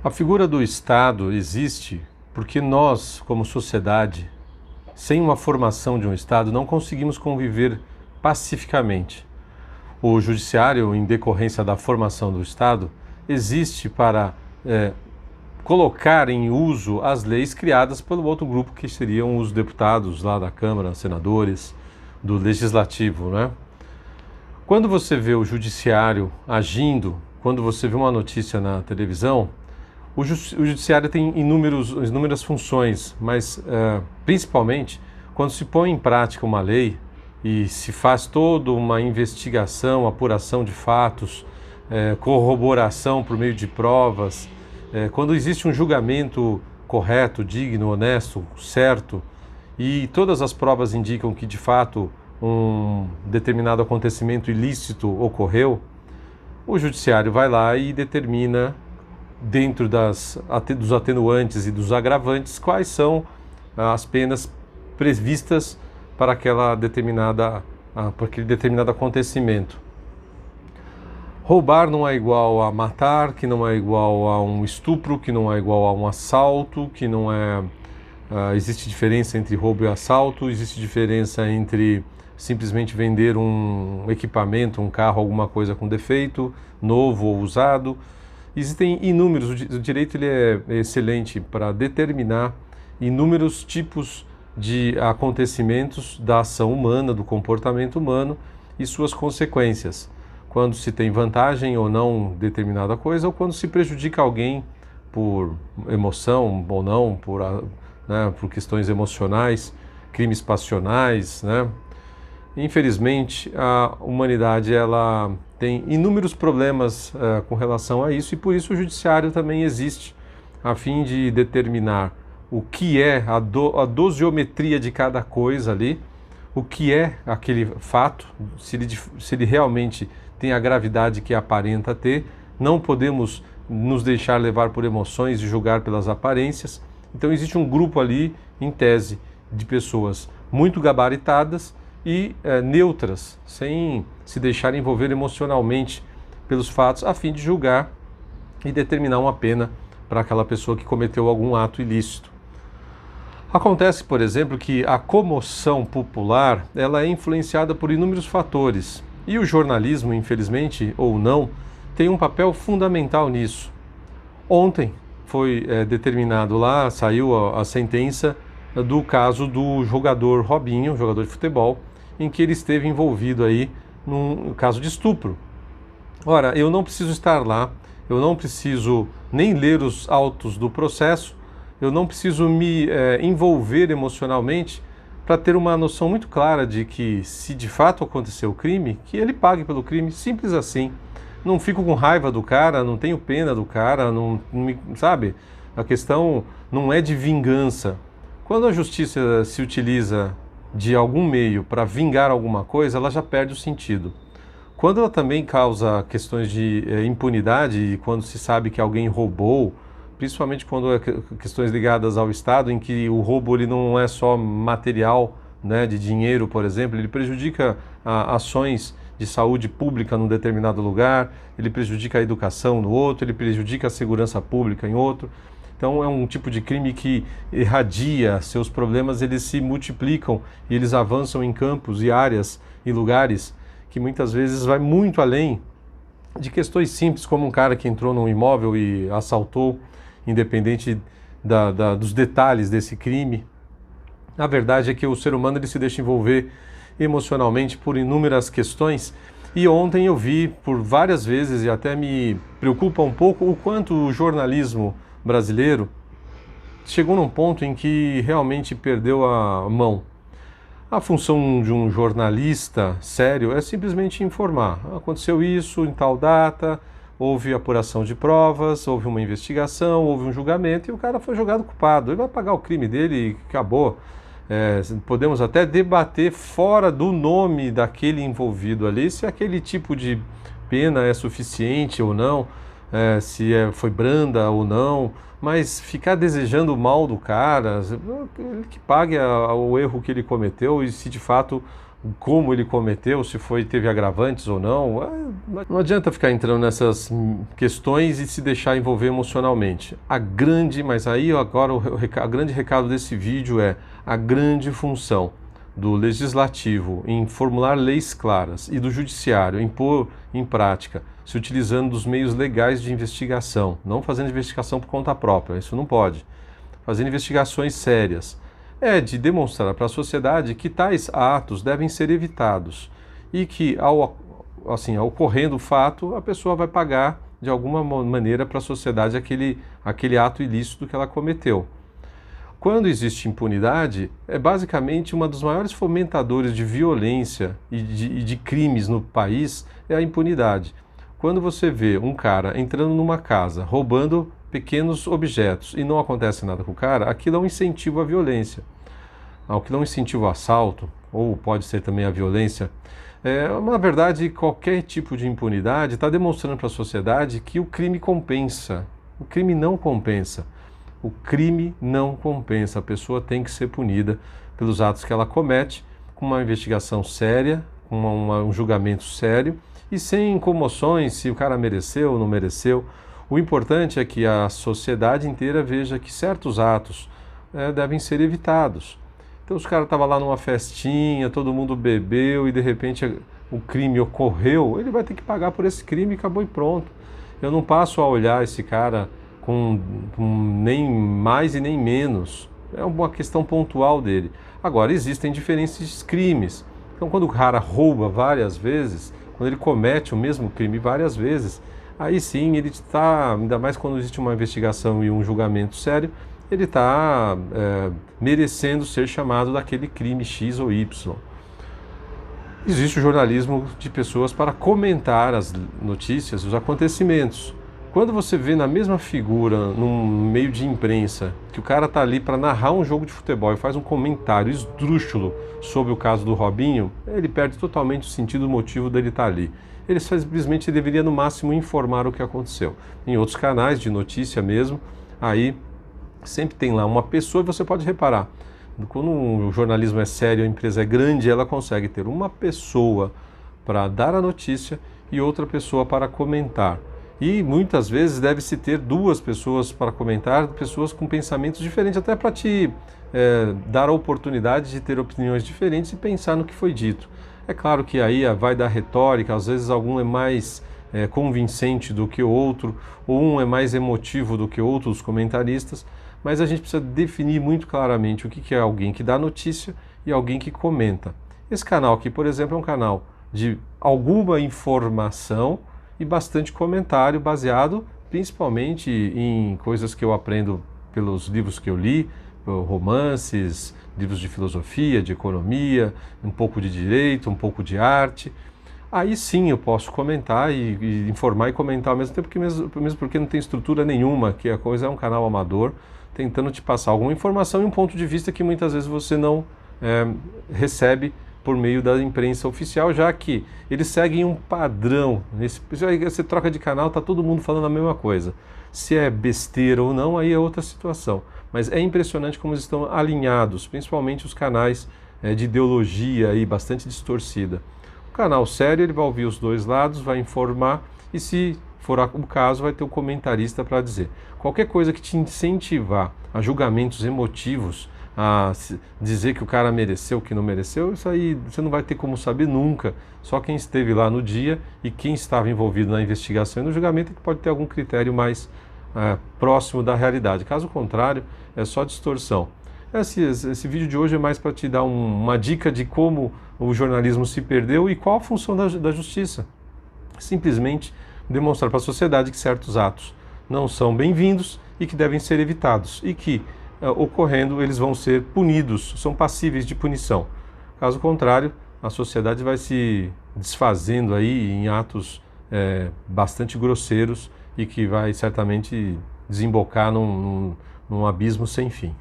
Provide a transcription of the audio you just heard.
A figura do Estado existe porque nós, como sociedade, sem uma formação de um Estado, não conseguimos conviver pacificamente. O Judiciário, em decorrência da formação do Estado, existe para colocar em uso as leis criadas pelo outro grupo, que seriam os deputados lá da Câmara, senadores, do Legislativo, né? Quando você vê o Judiciário agindo, quando você vê uma notícia na televisão, o Judiciário tem inúmeras funções, mas principalmente quando se põe em prática uma lei e se faz toda uma investigação, apuração de fatos, corroboração por meio de provas, quando existe um julgamento correto, digno, honesto, certo, e todas as provas indicam que de fato um determinado acontecimento ilícito ocorreu, o Judiciário vai lá e determina, dentro dos atenuantes e dos agravantes, quais são as penas previstas para para aquele determinado acontecimento. Roubar não é igual a matar, que não é igual a um estupro, que não é igual a um assalto, que não é... existe diferença entre roubo e assalto, existe diferença entre simplesmente vender um equipamento, um carro, alguma coisa com defeito, novo ou usado. Existem inúmeros, o direito ele é excelente para determinar inúmeros tipos de acontecimentos da ação humana, do comportamento humano e suas consequências. Quando se tem vantagem ou não determinada coisa, ou quando se prejudica alguém por emoção ou não, por questões emocionais, crimes passionais, né? Infelizmente, a humanidade ela tem inúmeros problemas com relação a isso, e por isso o Judiciário também existe, a fim de determinar o que é a dosiometria de cada coisa ali, o que é aquele fato, se ele realmente tem a gravidade que aparenta ter. Não podemos nos deixar levar por emoções e julgar pelas aparências. Então existe um grupo ali, em tese, de pessoas muito gabaritadas e neutras, sem se deixar envolver emocionalmente pelos fatos, a fim de julgar e determinar uma pena para aquela pessoa que cometeu algum ato ilícito. Acontece, por exemplo, que a comoção popular ela é influenciada por inúmeros fatores, e o jornalismo, infelizmente ou não, tem um papel fundamental nisso. Ontem foi determinado lá, saiu a sentença do caso do jogador Robinho, jogador de futebol, em que ele esteve envolvido aí num caso de estupro. Ora, eu não preciso estar lá, eu não preciso nem ler os autos do processo, eu não preciso me envolver emocionalmente para ter uma noção muito clara de que, se de fato aconteceu o crime, que ele pague pelo crime, simples assim. Não fico com raiva do cara, não tenho pena do cara, sabe? A questão não é de vingança. Quando a justiça se utiliza de algum meio para vingar alguma coisa, ela já perde o sentido. Quando ela também causa questões de impunidade, e quando se sabe que alguém roubou, principalmente quando é questões ligadas ao Estado, em que o roubo ele não é só material, né, de dinheiro, por exemplo, ele prejudica ações de saúde pública num determinado lugar, ele prejudica a educação no outro, ele prejudica a segurança pública em outro. Então é um tipo de crime que irradia seus problemas, eles se multiplicam e eles avançam em campos e áreas e lugares que muitas vezes vai muito além de questões simples, como um cara que entrou num imóvel e assaltou, independente dos detalhes desse crime. A verdade é que o ser humano ele se deixa envolver emocionalmente por inúmeras questões, e ontem eu vi por várias vezes, e até me preocupa um pouco, o quanto o jornalismo brasileiro chegou num ponto em que realmente perdeu a mão. A função de um jornalista sério é simplesmente informar. Aconteceu isso em tal data, houve apuração de provas, houve uma investigação, houve um julgamento e o cara foi julgado culpado. Ele vai pagar o crime dele e acabou. Podemos até debater fora do nome daquele envolvido ali se aquele tipo de pena é suficiente ou não, foi branda ou não, mas ficar desejando o mal do cara, ele que pague o erro que ele cometeu, e se de fato como ele cometeu, se teve agravantes ou não. Não adianta ficar entrando nessas questões e se deixar envolver emocionalmente. Mas aí agora o grande recado desse vídeo é a grande função do legislativo em formular leis claras e do judiciário em pôr em prática, se utilizando dos meios legais de investigação, não fazendo investigação por conta própria, isso não pode. Fazendo investigações sérias, é de demonstrar para a sociedade que tais atos devem ser evitados e que, ao ocorrendo o fato, a pessoa vai pagar de alguma maneira para a sociedade aquele ato ilícito que ela cometeu. Quando existe impunidade, é basicamente uma dos maiores fomentadores de violência e de crimes no país é a impunidade. Quando você vê um cara entrando numa casa, roubando pequenos objetos e não acontece nada com o cara, aquilo é um incentivo à violência. Aquilo é um incentivo ao assalto, ou pode ser também a violência. Na verdade, qualquer tipo de impunidade está demonstrando para a sociedade que o crime compensa. O crime não compensa. O crime não compensa. A pessoa tem que ser punida pelos atos que ela comete, com uma investigação séria, com um julgamento sério e sem comoções se o cara mereceu ou não mereceu. O importante é que a sociedade inteira veja que certos atos devem ser evitados. Então, os caras estavam lá numa festinha, todo mundo bebeu e de repente o crime ocorreu, ele vai ter que pagar por esse crime e acabou e pronto. Eu não passo a olhar esse cara com nem mais e nem menos. É uma questão pontual dele. Agora, existem diferentes crimes. Então, quando o cara rouba várias vezes, quando ele comete o mesmo crime várias vezes, aí sim ele está, ainda mais quando existe uma investigação e um julgamento sério, ele está merecendo ser chamado daquele crime X ou Y. Existe o jornalismo de pessoas para comentar as notícias, os acontecimentos. Quando você vê na mesma figura, num meio de imprensa, que o cara está ali para narrar um jogo de futebol e faz um comentário esdrúxulo sobre o caso do Robinho, ele perde totalmente o sentido e o motivo dele estar ali. Ele simplesmente deveria, no máximo, informar o que aconteceu. Em outros canais de notícia mesmo, aí sempre tem lá uma pessoa, e você pode reparar, quando o jornalismo é sério, a empresa é grande, ela consegue ter uma pessoa para dar a notícia e outra pessoa para comentar. E muitas vezes deve-se ter duas pessoas para comentar, pessoas com pensamentos diferentes, até para te dar a oportunidade de ter opiniões diferentes e pensar no que foi dito. É claro que aí vai da retórica, às vezes algum é mais convincente do que o outro, ou um é mais emotivo do que outros comentaristas, mas a gente precisa definir muito claramente o que é alguém que dá notícia e alguém que comenta. Esse canal aqui, por exemplo, é um canal de alguma informação e bastante comentário baseado principalmente em coisas que eu aprendo pelos livros que eu li, romances, livros de filosofia, de economia, um pouco de direito, um pouco de arte. Aí sim eu posso comentar e informar e comentar ao mesmo tempo, mesmo porque não tem estrutura nenhuma, que a coisa é um canal amador, tentando te passar alguma informação e um ponto de vista que muitas vezes você não recebe por meio da imprensa oficial, já que eles seguem um padrão. Você troca de canal, está todo mundo falando a mesma coisa. Se é besteira ou não, aí é outra situação. Mas é impressionante como eles estão alinhados, principalmente os canais de ideologia aí, bastante distorcida. O canal sério, ele vai ouvir os dois lados, vai informar e, se for o caso, vai ter o comentarista para dizer. Qualquer coisa que te incentivar a julgamentos emotivos, a dizer que o cara mereceu, que não mereceu, isso aí você não vai ter como saber nunca. Só quem esteve lá no dia e quem estava envolvido na investigação e no julgamento é que pode ter algum critério mais próximo da realidade. Caso contrário, é só distorção. Esse vídeo de hoje é mais para te dar uma dica de como o jornalismo se perdeu e qual a função da justiça. Simplesmente demonstrar para a sociedade que certos atos não são bem-vindos e que devem ser evitados e que, ocorrendo, eles vão ser punidos, são passíveis de punição. Caso contrário, a sociedade vai se desfazendo aí em atos bastante grosseiros e que vai certamente desembocar num abismo sem fim.